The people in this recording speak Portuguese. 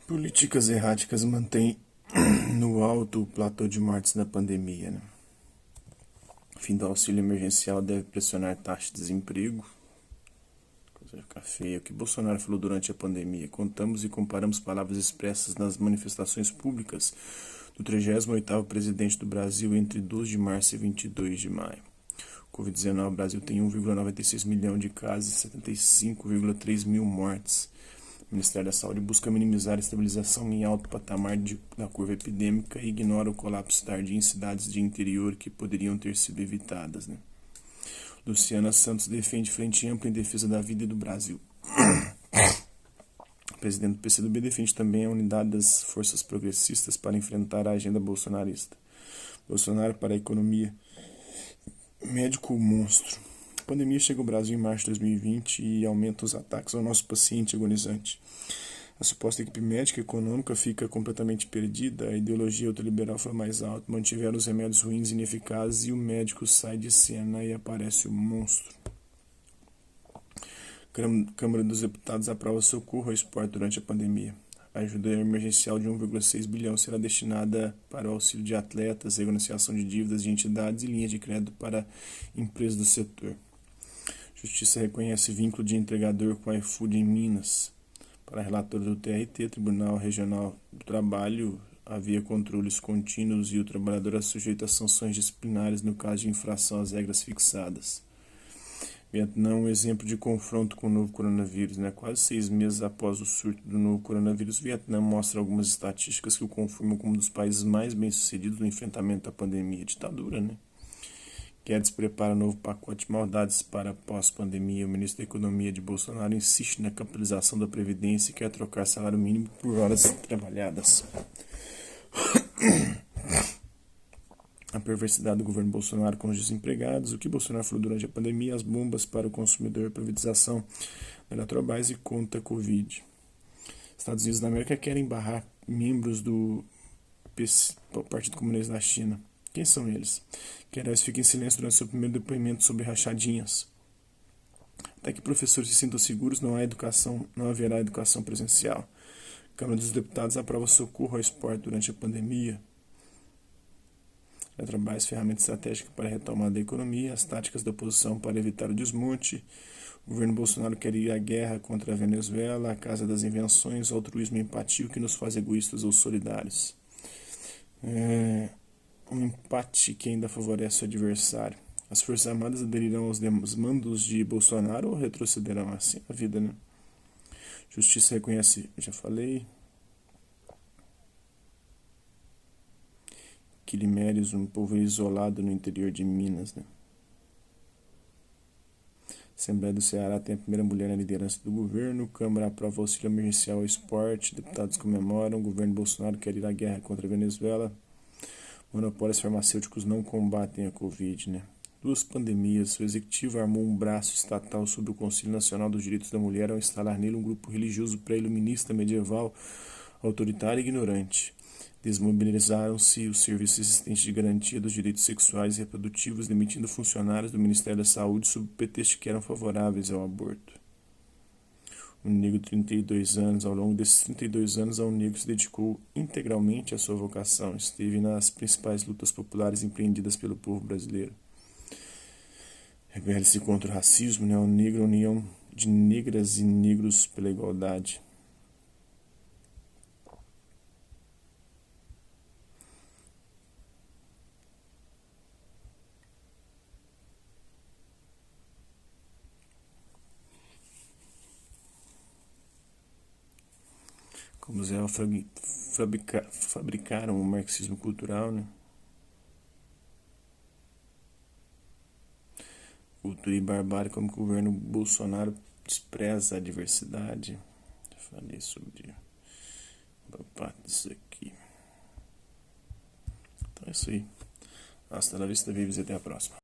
Políticas erráticas mantêm no alto o platô de mortes da pandemia. Né? O fim do auxílio emergencial deve pressionar taxa de desemprego. Coisa vai ficar feia. O que Bolsonaro falou durante a pandemia. Contamos e comparamos palavras expressas nas manifestações públicas do 38º presidente do Brasil entre 12 de março e 22 de maio. Covid-19, o Brasil tem 1,96 milhão de casos e 75,3 mil mortes. O Ministério da Saúde busca minimizar a estabilização em alto patamar da curva epidêmica e ignora o colapso tardio em cidades de interior que poderiam ter sido evitadas. Né? Luciana Santos defende frente ampla em defesa da vida e do Brasil. O presidente do PCdoB defende também a unidade das forças progressistas para enfrentar a agenda bolsonarista. Bolsonaro para a economia. Médico monstro. A pandemia chega ao Brasil em março de 2020 e aumenta os ataques ao nosso paciente agonizante. A suposta equipe médica e econômica fica completamente perdida, a ideologia ultraliberal foi mais alta, mantiveram os remédios ruins e ineficazes e o médico sai de cena e aparece o monstro. Câmara dos Deputados aprova socorro ao esporte durante a pandemia. A ajuda emergencial de 1,6 bilhão será destinada para o auxílio de atletas, renegociação de dívidas de entidades e linhas de crédito para empresas do setor. Justiça reconhece vínculo de entregador com a iFood em Minas. Para relator do TRT, Tribunal Regional do Trabalho, havia controles contínuos e o trabalhador é sujeito a sanções disciplinares no caso de infração às regras fixadas. Vietnã é um exemplo de confronto com o novo coronavírus. Né? Quase 6 meses após o surto do novo coronavírus, o Vietnã mostra algumas estatísticas que o confirmam como um dos países mais bem-sucedidos no enfrentamento da pandemia. Ditadura, né? Guedes prepara novo pacote de maldades para pós-pandemia. O ministro da Economia de Bolsonaro insiste na capitalização da Previdência e quer trocar salário mínimo por horas trabalhadas. A perversidade do governo Bolsonaro com os desempregados, o que Bolsonaro falou durante a pandemia, as bombas para o consumidor, a privatização da Eletrobras e conta Covid. Estados Unidos da América querem barrar membros do Partido Comunista da China. Quem são eles? Queiroz fica em silêncio durante seu primeiro depoimento sobre rachadinhas. Até que professores se sintam seguros, não haverá educação presencial. Câmara dos Deputados aprova socorro ao esporte durante a pandemia. Eletrobras, ferramenta estratégica para a retomada da economia, as táticas da oposição para evitar o desmonte. O governo Bolsonaro quer ir à guerra contra a Venezuela, a casa das invenções, altruísmo e empatia, o que nos faz egoístas ou solidários. Um empate que ainda favorece o adversário. As Forças Armadas aderirão aos mandos de Bolsonaro ou retrocederão? Assim a vida, né? Justiça reconhece, já falei. Quilimérios, um povo isolado no interior de Minas. Né? Assembleia do Ceará tem a primeira mulher na liderança do governo. Câmara aprova auxílio emergencial ao esporte. Deputados comemoram. O governo Bolsonaro quer ir à guerra contra a Venezuela. Monopólios farmacêuticos não combatem a Covid. Né? Duas pandemias. O executivo armou um braço estatal sobre o Conselho Nacional dos Direitos da Mulher ao instalar nele um grupo religioso pré-iluminista, medieval, autoritário e ignorante. Desmobilizaram-se os serviços existentes de garantia dos direitos sexuais e reprodutivos, demitindo funcionários do Ministério da Saúde sob o pretexto que eram favoráveis ao aborto. Um negro de 32 anos, ao longo desses 32 anos, um negro se dedicou integralmente à sua vocação, esteve nas principais lutas populares empreendidas pelo povo brasileiro. Rebelde-se contra o racismo, né? O negro, a união de negras e negros pela igualdade. Como Zé fabricaram o marxismo cultural, né? Cultura e barbárie, como o governo Bolsonaro despreza a diversidade. Falei sobre uma parte disso aqui. Então é isso aí. Hasta la vista, vivos e até a próxima.